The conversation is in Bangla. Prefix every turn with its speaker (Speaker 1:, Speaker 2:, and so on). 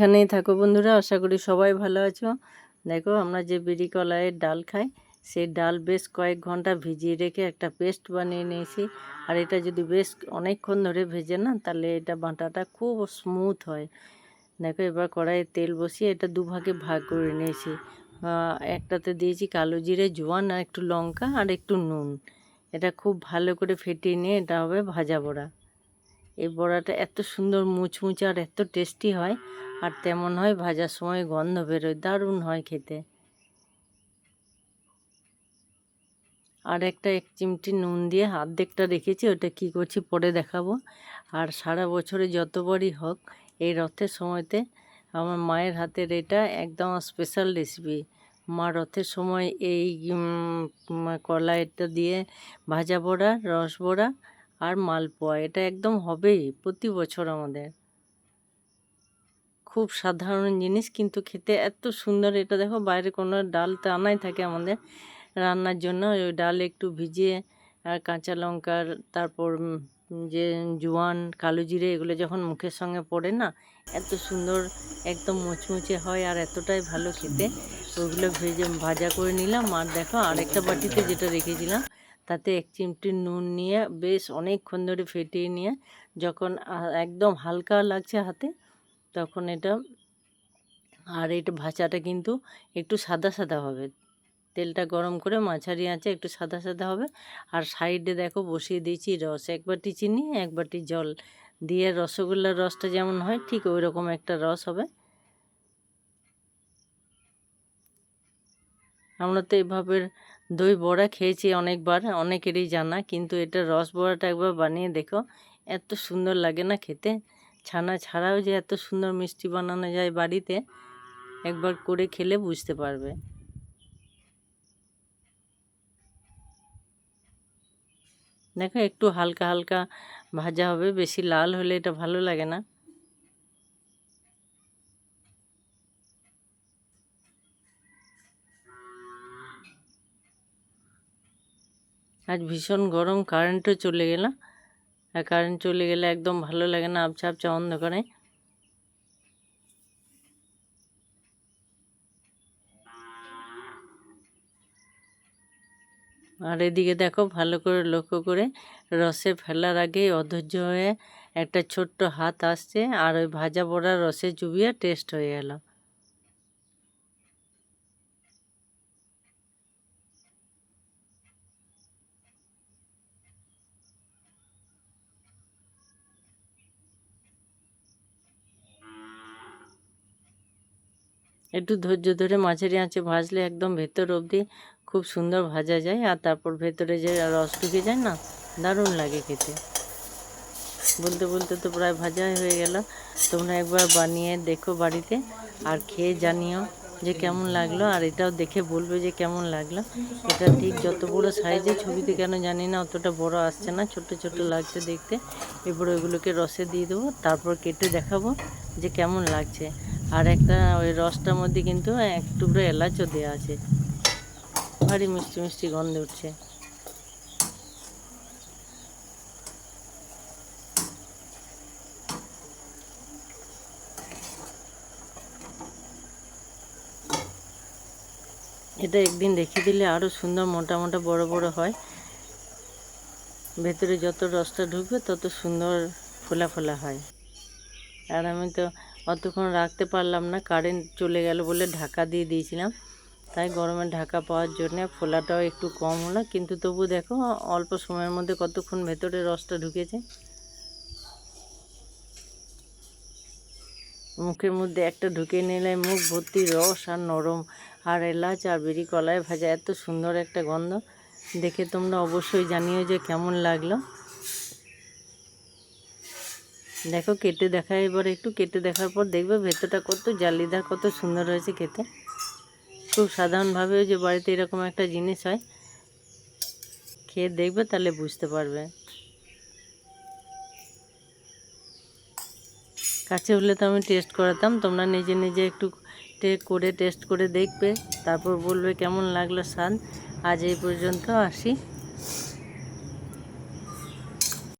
Speaker 1: যেখানেই থাকো বন্ধুরা, আশা করি সবাই ভালো আছো। দেখো, আমরা যে বিড়ি কলাইয়ের ডাল খাই, সেই ডাল বেশ কয়েক ঘন্টা ভিজিয়ে রেখে একটা পেস্ট বানিয়ে নিয়েছি। আর এটা যদি বেশ অনেকক্ষণ ধরে ভেজে না, তাহলে এটা বাটাটা খুব স্মুথ হয়। দেখো, এবার কড়াইয়ে তেল বসিয়ে এটা দুভাগে ভাগ করে নিয়েছি। একটাতে দিয়েছি কালো জিরে, জোয়ান, আর একটু লঙ্কা আর একটু নুন। এটা খুব ভালো করে ফেটিয়ে নিয়ে এটা হবে ভাজা বড়া। এই বড়াটা এত সুন্দর মুচমুচে আর এত টেস্টি হয়, আর তেমন হয় ভাজার সময় গন্ধ বেরোয়, দারুণ হয় খেতে। আর একটা 1 চিমটি নুন দিয়ে অর্ধেকটা রেখেছি, ওটা কি করছি পরে দেখাবো। আর সারা বছরে যতবারই হোক, এই রথের সময়তে আমার মায়ের হাতের এটা একদম স্পেশাল রেসিপি। মা রথের সময় এই কলাইটা দিয়ে ভাজা বড়া, রস বড়া আর মালপোয়া এটা একদম হবেই প্রতি বছর আমাদের। খুব সাধারণ জিনিস, কিন্তু খেতে এত সুন্দর। এটা দেখো, বাইরে কোনো ডাল তো আনাই থাকে আমাদের রান্নার জন্য। ওই ডাল একটু ভিজিয়ে আর কাঁচা লঙ্কার, তারপর যে জোয়ান, কালো জিরে, এগুলো যখন মুখের সঙ্গে পড়ে না, এত সুন্দর একদম মুচমুচে হয় আর এতটাই ভালো খেতে। ওইগুলো ভাজা করে নিলাম। আর দেখো, আরেকটা বাটিতে যেটা রেখেছিলাম, তাতে 1 চিমটি নুন নিয়ে বেশ অনেকক্ষণ ধরে ফেটিয়ে নিয়ে যখন একদম হালকা লাগছে হাতে, তখন এটা, আর এটা ভাজাটা কিন্তু একটু সাদা সাদা হবে। তেলটা গরম করে মাঝারি আঁচে একটু সাদা সাদা হবে। আর সাইডে দেখো বসিয়ে দিয়েছি রস, 1 বাটি চিনি, 1 বাটি জল দিয়ে, রসগোল্লার রসটা যেমন হয় ঠিক ওই রকম একটা রস হবে। আমরা তো এভাবে দই বড়া খেয়েছি অনেকবার, অনেকেরই জানা, কিন্তু এটা রস বড়াটা একবার বানিয়ে দেখো, এত সুন্দর লাগে না খেতে। ছানা ছাড়াও যে এত সুন্দর মিষ্টি বানানো যায় বাড়িতে, একবার করে খেলে বুঝতে পারবে। দেখো, একটু হালকা হালকা ভাজা হবে, বেশি লাল হলে এটা ভালো লাগে না। আজ ভীষণ গরম, কারেন্টও চলে গেল। আর কারেন্ট চলে গেলে একদম ভালো লাগে না, আবছা আবছা অন্ধকারে। আর এদিকে দেখো, ভালো করে লক্ষ্য করে, রসে ফেলার আগে অধৈর্য হয়ে একটা ছোট্ট হাত আসছে, আর ওই ভাজা বড়া রসে চুবিয়ে টেস্ট হয়ে গেল। একটু ধৈর্য ধরে মাঝারি আঁচে ভাজলে একদম ভেতর অবধি খুব সুন্দর ভাজা যায়, আর তারপর ভেতরে যে রস ঢুকে যায় না, দারুণ লাগে খেতে। বলতে বলতে তো প্রায় ভাজাই হয়ে গেল। তোমরা একবার বানিয়ে দেখো বাড়িতে, আর খেয়ে জানিও যে কেমন লাগলো। আর এটাও দেখে বলবে যে কেমন লাগলো। এটা ঠিক যত বড় সাইজে, ছবিতে কেন জানি না অতটা বড় আসছে না, ছোট ছোট লাগছে দেখতে। এবার ওইগুলোকে রসে দিয়ে দেবো, তারপর কেটে দেখাবো যে কেমন লাগছে। আর একটা ওই রসটার মধ্যে কিন্তু 1 টুকরো এলাচও দেওয়া আছে, ভারী মিষ্টি মিষ্টি গন্ধ উঠছে। এটা একদিন রেখে দিলে আরও সুন্দর মোটা মোটা বড় বড় হয়। ভেতরে যত রসটা ঢুকবে তত সুন্দর ফোলা ফোলা হয়। আর আমি তো অতক্ষণ রাখতে পারলাম না, কারেন্ট চলে গেল বলে ঢাকা দিয়ে দিয়েছিলাম। তাই গরমে ঢাকা পাওয়ার জন্যে ফোলাটাও একটু কম হলো, কিন্তু তবু দেখো অল্প সময়ের মধ্যে কতক্ষণ ভেতরে রসটা ঢুকেছে। মুখের মধ্যে একটা ঢুকে নিলে মুখ ভর্তি রস আর নরম, আর এলাচ আর বিড়ি কলায় ভাজা, এত সুন্দর একটা গন্ধ। দেখে তোমরা অবশ্যই জানিও যে কেমন লাগলো। দেখো, কেটে দেখা, এবার একটু কেটে দেখার পর দেখবে ভেতরটা কত জালিদার, কত সুন্দর হয়েছে খেতে। খুব সাধারণভাবেও যে বাড়িতে এরকম একটা জিনিস হয়, খেয়ে দেখবে তাহলে বুঝতে পারবে। কাছে হলে তো আমি টেস্ট করাতাম, তোমরা নিজে নিজে একটু টেস্ট করে দেখবে, তারপর বলবে কেমন লাগলো স্বাদ। আজ এই পর্যন্ত, আসি।